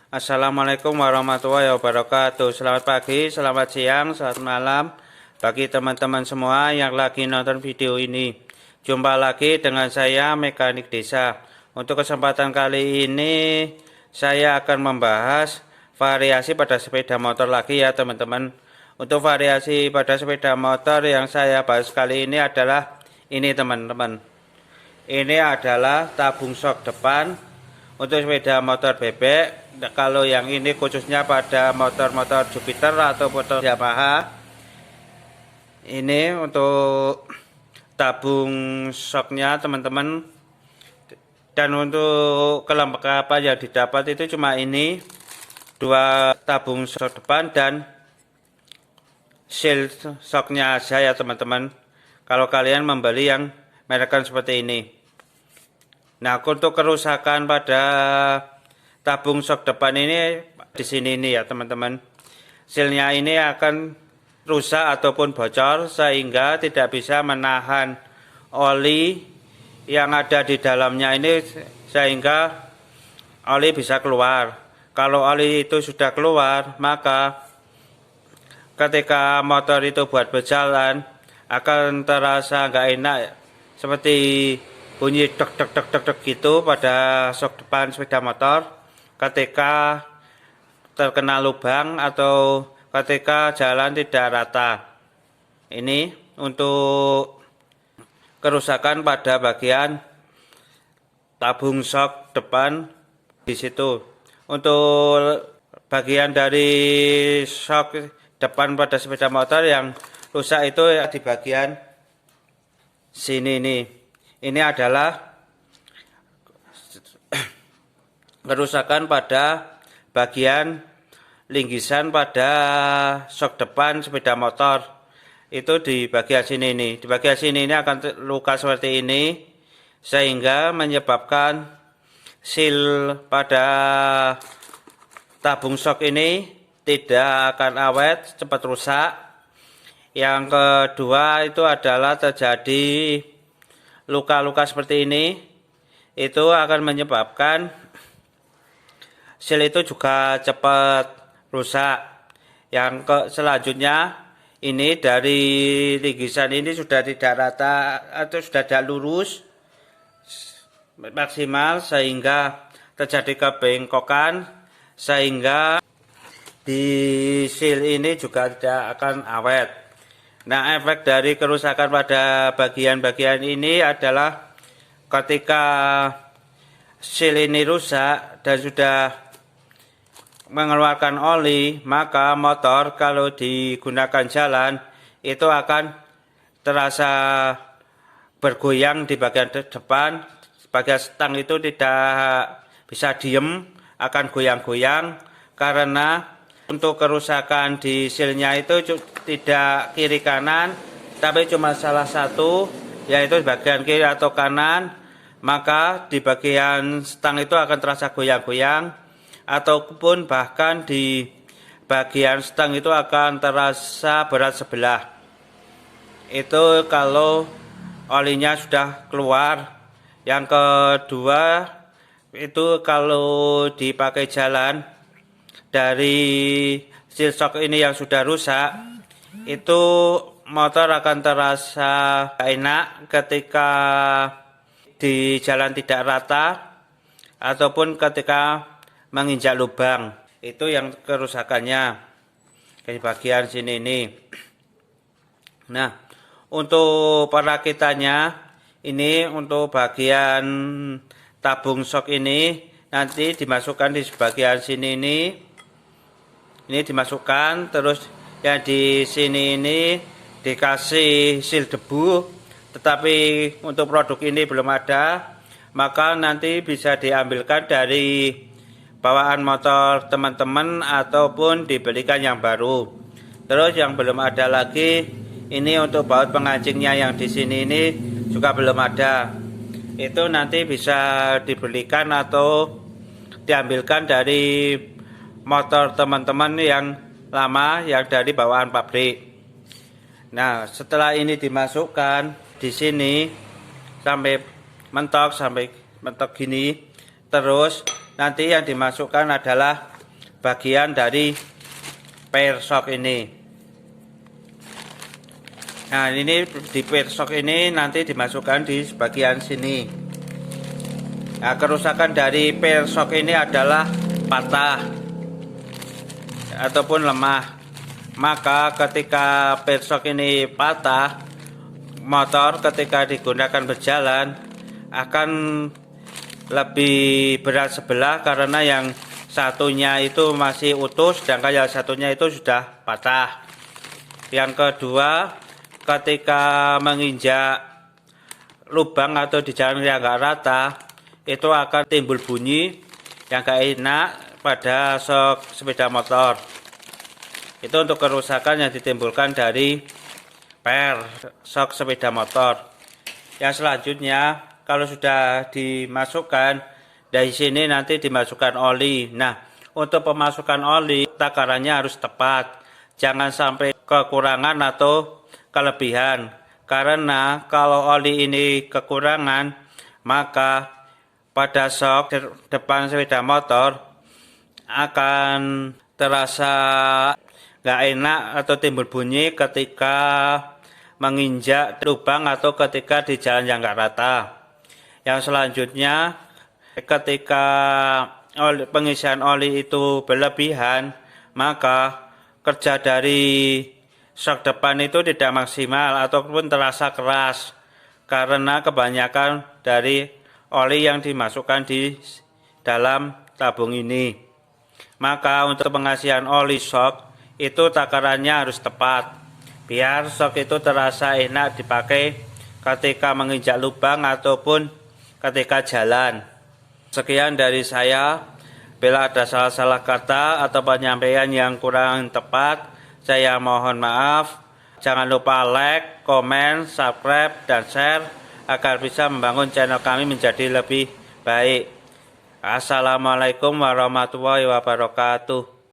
Assalamualaikum warahmatullahi wabarakatuh. Selamat pagi, selamat siang, selamat malam bagi teman-teman semua yang lagi nonton video ini. Jumpa lagi dengan saya Mekanik Desa. Untuk kesempatan kali ini saya akan membahas variasi pada sepeda motor lagi ya teman-teman. Untuk variasi pada sepeda motor yang saya bahas kali ini adalah ini teman-teman. Ini adalah tabung shock depan untuk sepeda motor bebek. Kalau yang ini khususnya pada motor-motor Jupiter atau motor Yamaha. Ini untuk tabung shocknya teman-teman. Dan untuk kelengkapan yang didapat itu cuma ini, dua tabung shock depan dan seal shocknya aja ya teman-teman. Kalau kalian membeli yang merekan seperti ini. Nah, untuk kerusakan pada tabung shock depan ini di sini nih ya teman-teman. Sealnya ini akan rusak ataupun bocor sehingga tidak bisa menahan oli yang ada di dalamnya ini sehingga oli bisa keluar. Kalau oli itu sudah keluar, maka ketika motor itu buat berjalan akan terasa nggak enak seperti bunyi dek dek dek dek dek gitu pada shock depan sepeda motor ketika terkena lubang atau ketika jalan tidak rata. Ini untuk kerusakan pada bagian tabung shock depan di situ. Untuk bagian dari shock depan pada sepeda motor yang rusak itu di bagian sini nih. Ini adalah kerusakan pada bagian linggisan pada shock depan sepeda motor. Itu di bagian sini nih. Di bagian sini ini akan luka seperti ini sehingga menyebabkan seal pada tabung shock ini tidak akan awet, cepat rusak. Yang kedua itu adalah terjadi luka-luka seperti ini. Itu akan menyebabkan seal itu juga cepat rusak. Yang selanjutnya ini dari linggisan ini sudah tidak rata atau sudah tidak lurus maksimal sehingga terjadi kebengkokan sehingga di seal ini juga tidak akan awet. Nah, efek dari kerusakan pada bagian-bagian ini adalah ketika seal ini rusak dan sudah mengeluarkan oli, maka motor kalau digunakan jalan itu akan terasa bergoyang di bagian depan. Bagian stang itu tidak bisa diem, akan goyang-goyang karena untuk kerusakan di sealnya itu tidak kiri kanan, tapi cuma salah satu, yaitu bagian kiri atau kanan. Maka di bagian stang itu akan terasa goyang-goyang. Ataupun bahkan di bagian stang itu akan terasa berat sebelah. Itu kalau olinya sudah keluar. Yang kedua itu kalau dipakai jalan dari seal shock ini yang sudah rusak, itu motor akan terasa enak ketika di jalan tidak rata ataupun ketika menginjak lubang. Itu yang kerusakannya di bagian sini ini. Nah, untuk perakitannya ini untuk bagian tabung shock ini nanti dimasukkan di bagian sini ini. Ini dimasukkan, terus yang di sini ini dikasih seal debu, tetapi untuk produk ini belum ada, maka nanti bisa diambilkan dari bawaan motor teman-teman ataupun dibelikan yang baru. Terus yang belum ada lagi ini untuk baut pengancingnya yang di sini ini juga belum ada. Itu nanti bisa dibelikan atau diambilkan dari motor teman-teman yang lama yang dari bawaan pabrik. Nah, setelah ini dimasukkan di sini sampai mentok gini, terus nanti yang dimasukkan adalah bagian dari persok ini. Nah, ini di persok ini nanti dimasukkan di bagian sini. Nah, kerusakan dari persok ini adalah patah ataupun lemah. Maka ketika persok ini patah, motor ketika digunakan berjalan akan lebih berat sebelah karena yang satunya itu masih utuh sedangkan yang satunya itu sudah patah. Yang kedua, ketika menginjak lubang atau di jalan yang enggak rata, itu akan timbul bunyi yang enggak enak pada sok sepeda motor. Itu untuk kerusakan yang ditimbulkan dari sok sepeda motor. Yang selanjutnya, kalau sudah dimasukkan dari sini nanti dimasukkan oli. Nah, untuk pemasukan oli takarannya harus tepat, jangan sampai kekurangan atau kelebihan. Karena kalau oli ini kekurangan, maka pada sok depan sepeda motor akan terasa nggak enak atau timbul bunyi ketika menginjak lubang atau ketika di jalan yang nggak rata. Yang selanjutnya, ketika pengisian oli itu berlebihan, maka kerja dari sok depan itu tidak maksimal ataupun terasa keras karena kebanyakan dari oli yang dimasukkan di dalam tabung ini. Maka untuk pengisian oli sok itu takarannya harus tepat biar sok itu terasa enak dipakai ketika menginjak lubang ataupun ketika jalan. Sekian dari saya. Bila ada salah-salah kata atau penyampaian yang kurang tepat, saya mohon maaf. Jangan lupa like, komen, subscribe, dan share agar bisa membangun channel kami menjadi lebih baik. Assalamualaikum warahmatullahi wabarakatuh.